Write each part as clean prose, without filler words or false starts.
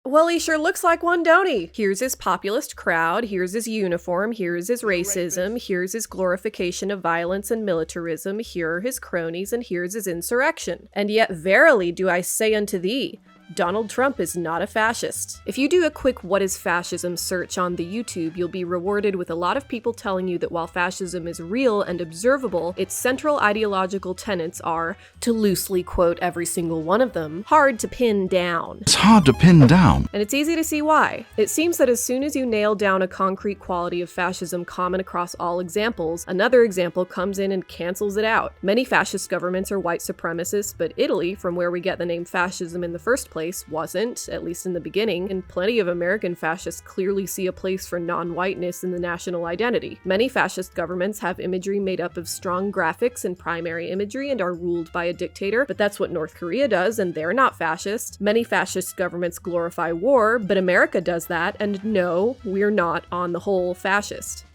Well, he sure looks like one, don't he? Here's his populist crowd, here's his uniform, here's his racism, here's his glorification of violence and militarism, here are his cronies, and here's his insurrection. And yet verily do I say unto thee, Donald Trump is not a fascist. If you do a quick "what is fascism" search on the YouTube, you'll be rewarded with a lot of people telling you that while fascism is real and observable, its central ideological tenets are, to loosely quote every single one of them, hard to pin down. It's hard to pin down. And it's easy to see why. It seems that as soon as you nail down a concrete quality of fascism common across all examples, another example comes in and cancels it out. Many fascist governments are white supremacist, but Italy, from where we get the name fascism in the first place, wasn't, at least in the beginning, and plenty of American fascists clearly see a place for non-whiteness in the national identity. Many fascist governments have imagery made up of strong graphics and primary imagery and are ruled by a dictator, but that's what North Korea does, and they're not fascist. Many fascist governments glorify war, but America does that, and no, we're not, on the whole, fascist.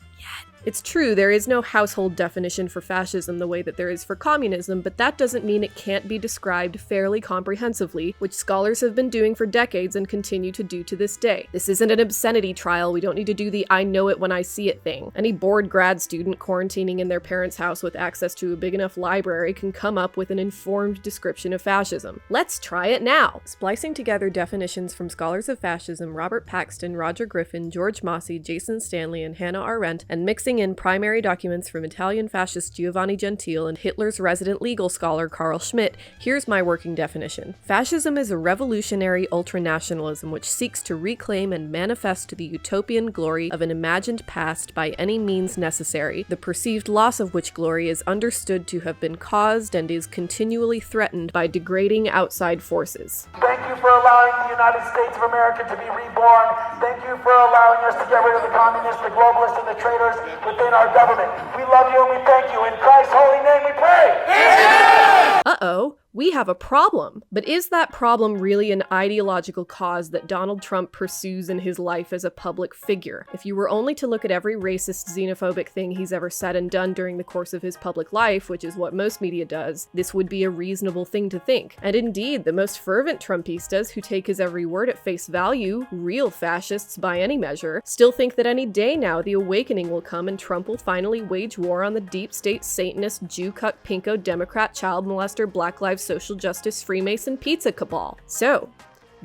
It's true, there is no household definition for fascism the way that there is for communism, but that doesn't mean it can't be described fairly comprehensively, which scholars have been doing for decades and continue to do to this day. This isn't an obscenity trial, we don't need to do the "I know it when I see it" thing. Any bored grad student quarantining in their parents' house with access to a big enough library can come up with an informed description of fascism. Let's try it now! Splicing together definitions from scholars of fascism Robert Paxton, Roger Griffin, George Mosse, Jason Stanley, and Hannah Arendt, and mixing in primary documents from Italian fascist Giovanni Gentile and Hitler's resident legal scholar Carl Schmitt, here's my working definition. Fascism is a revolutionary ultranationalism which seeks to reclaim and manifest the utopian glory of an imagined past by any means necessary, the perceived loss of which glory is understood to have been caused and is continually threatened by degrading outside forces. Thank you for allowing the United States of America to be reborn. Thank you for allowing us to get rid of the communists, the globalists, and the traitors within our government. We love you and we thank you. In Christ's holy name we pray. Uh-oh. We have a problem. But is that problem really an ideological cause that Donald Trump pursues in his life as a public figure? If you were only to look at every racist, xenophobic thing he's ever said and done during the course of his public life, which is what most media does, this would be a reasonable thing to think. And indeed, the most fervent Trumpistas who take his every word at face value, real fascists by any measure, still think that any day now the awakening will come and Trump will finally wage war on the deep state Satanist, Jew-cuck, pinko, Democrat, child molester, Black Lives social justice, Freemason pizza cabal. So,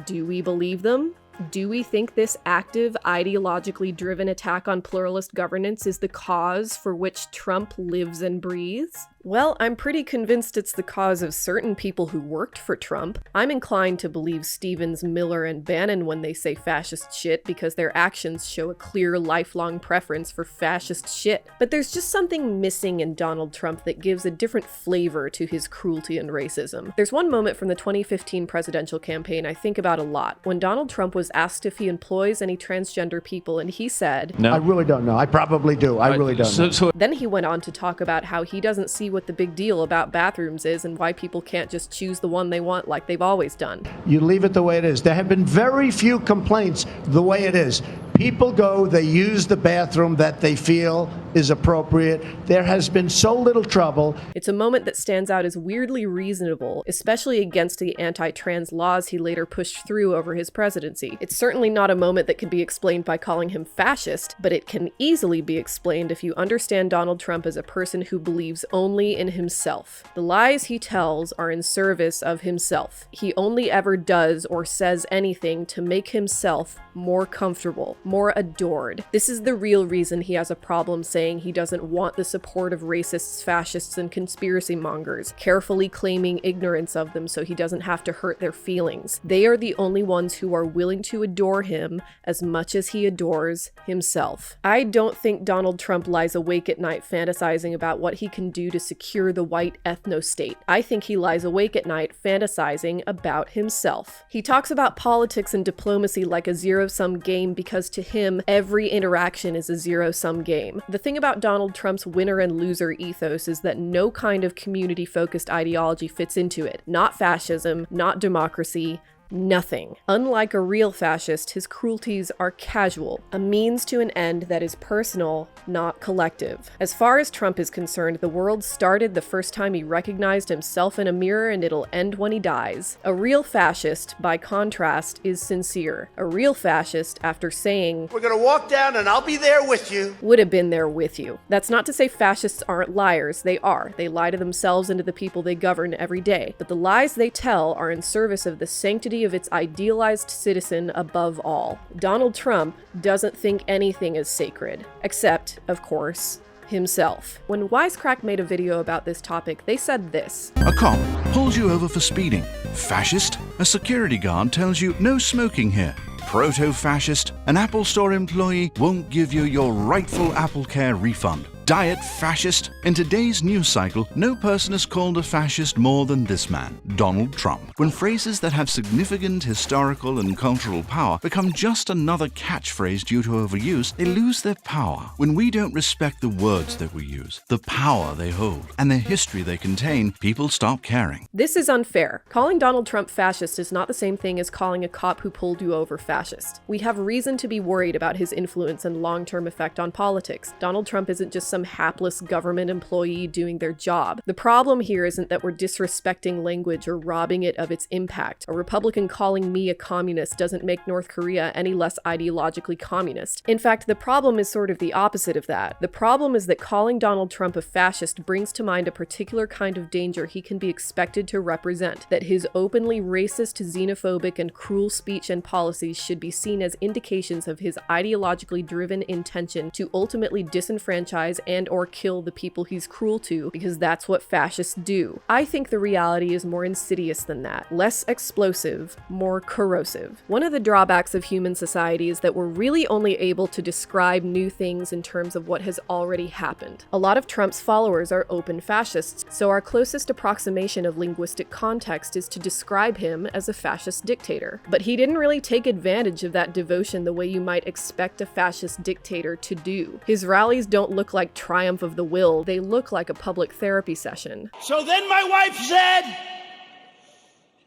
do we believe them? Do we think this active, ideologically driven attack on pluralist governance is the cause for which Trump lives and breathes? Well, I'm pretty convinced it's the cause of certain people who worked for Trump. I'm inclined to believe Stevens, Miller, and Bannon when they say fascist shit because their actions show a clear, lifelong preference for fascist shit. But there's just something missing in Donald Trump that gives a different flavor to his cruelty and racism. There's one moment from the 2015 presidential campaign I think about a lot, when Donald Trump was asked if he employs any transgender people, and he said, "No, I really don't know. I probably do. I really don't know." Then he went on to talk about how he doesn't see what the big deal about bathrooms is and why people can't just choose the one they want like they've always done. You leave it the way it is. There have been very few complaints the way it is. People go, they use the bathroom that they feel is appropriate. There has been so little trouble. It's a moment that stands out as weirdly reasonable, especially against the anti-trans laws he later pushed through over his presidency. It's certainly not a moment that can be explained by calling him fascist, but it can easily be explained if you understand Donald Trump as a person who believes only in himself. The lies he tells are in service of himself. He only ever does or says anything to make himself more comfortable, more adored. This is the real reason he has a problem saying he doesn't want the support of racists, fascists, and conspiracy mongers, carefully claiming ignorance of them so he doesn't have to hurt their feelings. They are the only ones who are willing to adore him as much as he adores himself. I don't think Donald Trump lies awake at night fantasizing about what he can do to secure the white ethno-state. I think he lies awake at night fantasizing about himself. He talks about politics and diplomacy like a zero-sum game because to him, every interaction is a zero-sum game. The thing about Donald Trump's winner and loser ethos is that no kind of community-focused ideology fits into it. Not fascism, not democracy, Nothing. Unlike a real fascist, his cruelties are casual, a means to an end that is personal, not collective. As far as Trump is concerned, the world started the first time he recognized himself in a mirror, and it'll end when he dies. A real fascist, by contrast, is sincere. A real fascist, after saying, "We're gonna walk down and I'll be there with you," would have been there with you. That's not to say fascists aren't liars. They are. They lie to themselves and to the people they govern every day. But the lies they tell are in service of the sanctity of its idealized citizen above all. Donald Trump doesn't think anything is sacred, except, of course, himself. When Wisecrack made a video about this topic, they said this. A cop pulls you over for speeding. Fascist? A security guard tells you no smoking here. Proto-fascist? An Apple Store employee won't give you your rightful AppleCare refund. Diet fascist? In today's news cycle, no person is called a fascist more than this man, Donald Trump. When phrases that have significant historical and cultural power become just another catchphrase due to overuse, they lose their power. When we don't respect the words that we use, the power they hold, and the history they contain, people stop caring. This is unfair. Calling Donald Trump fascist is not the same thing as calling a cop who pulled you over fascist. We have reason to be worried about his influence and long-term effect on politics. Donald Trump isn't just some hapless government employee doing their job. The problem here isn't that we're disrespecting language or robbing it of its impact. A Republican calling me a communist doesn't make North Korea any less ideologically communist. In fact, the problem is sort of the opposite of that. The problem is that calling Donald Trump a fascist brings to mind a particular kind of danger he can be expected to represent, that his openly racist, xenophobic, and cruel speech and policies should be seen as indications of his ideologically driven intention to ultimately disenfranchise and or kill the people he's cruel to, because that's what fascists do. I think the reality is more insidious than that. Less explosive, more corrosive. One of the drawbacks of human society is that we're really only able to describe new things in terms of what has already happened. A lot of Trump's followers are open fascists, so our closest approximation of linguistic context is to describe him as a fascist dictator. But he didn't really take advantage of that devotion the way you might expect a fascist dictator to do. His rallies don't look like triumph of the will, they look like a public therapy session. So then my wife said,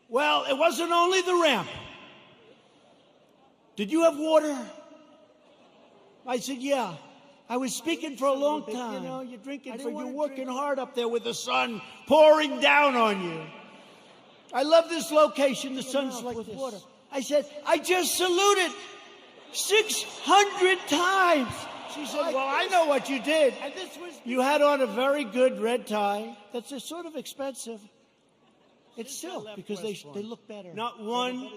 well, it wasn't only the ramp. Did you have water? I said, yeah. I was speaking for a long time. You know, you're drinking, you're working hard up there with the sun pouring down on you. I love this location, the sun's like this. Water. I said, I just saluted 600 times. She said, well, I know what you did. You had on a very good red tie. That's just sort of expensive. It's still, because they look better. Not one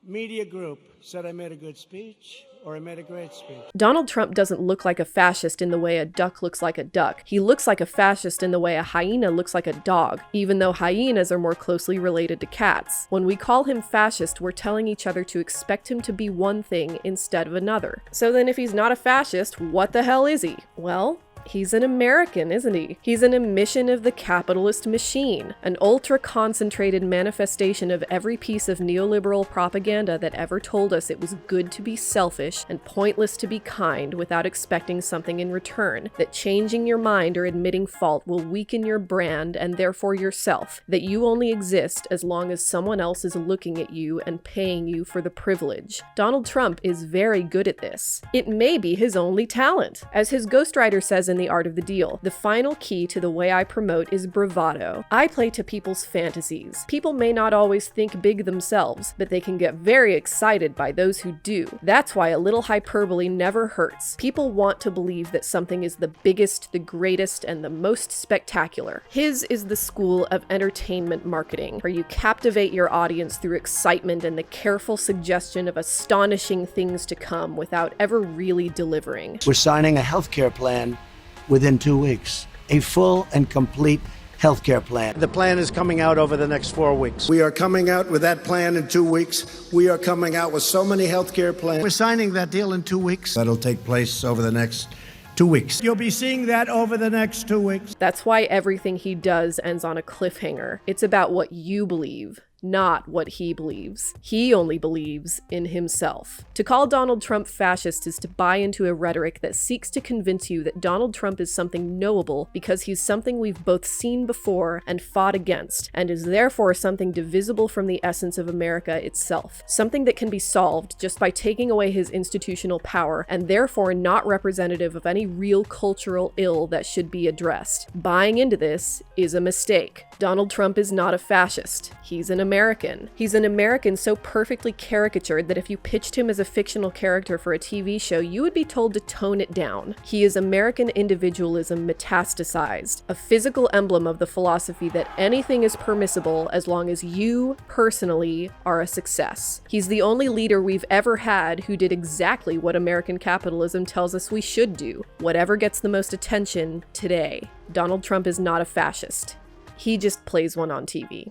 media group said I made a good speech or I made a great speech. Donald Trump doesn't look like a fascist in the way a duck looks like a duck. He looks like a fascist in the way a hyena looks like a dog, even though hyenas are more closely related to cats. When we call him fascist, we're telling each other to expect him to be one thing instead of another. So then if he's not a fascist, what the hell is he? Well, he's an American, isn't he? He's an emission of the capitalist machine, an ultra-concentrated manifestation of every piece of neoliberal propaganda that ever told us it was good to be selfish and pointless to be kind without expecting something in return, that changing your mind or admitting fault will weaken your brand and therefore yourself, that you only exist as long as someone else is looking at you and paying you for the privilege. Donald Trump is very good at this. It may be his only talent. As his ghostwriter says in The Art of the Deal, the final key to the way I promote is bravado. I play to people's fantasies. People may not always think big themselves, but they can get very excited by those who do. That's why a little hyperbole never hurts. People want to believe that something is the biggest, the greatest, and the most spectacular. His is the school of entertainment marketing, where you captivate your audience through excitement and the careful suggestion of astonishing things to come without ever really delivering. We're signing a healthcare plan within 2 weeks, a full and complete healthcare plan. The plan is coming out over the next 4 weeks. We are coming out with that plan in 2 weeks. We are coming out with so many healthcare plans. We're signing that deal in 2 weeks. That'll take place over the next 2 weeks. You'll be seeing that over the next 2 weeks. That's why everything he does ends on a cliffhanger. It's about what you believe, not what he believes. He only believes in himself. To call Donald Trump fascist is to buy into a rhetoric that seeks to convince you that Donald Trump is something knowable because he's something we've both seen before and fought against, and is therefore something divisible from the essence of America itself. Something that can be solved just by taking away his institutional power, and therefore not representative of any real cultural ill that should be addressed. Buying into this is a mistake. Donald Trump is not a fascist. He's an American. He's an American so perfectly caricatured that if you pitched him as a fictional character for a TV show, you would be told to tone it down. He is American individualism metastasized, a physical emblem of the philosophy that anything is permissible as long as you, personally, are a success. He's the only leader we've ever had who did exactly what American capitalism tells us we should do. Whatever gets the most attention today. Donald Trump is not a fascist. He just plays one on TV.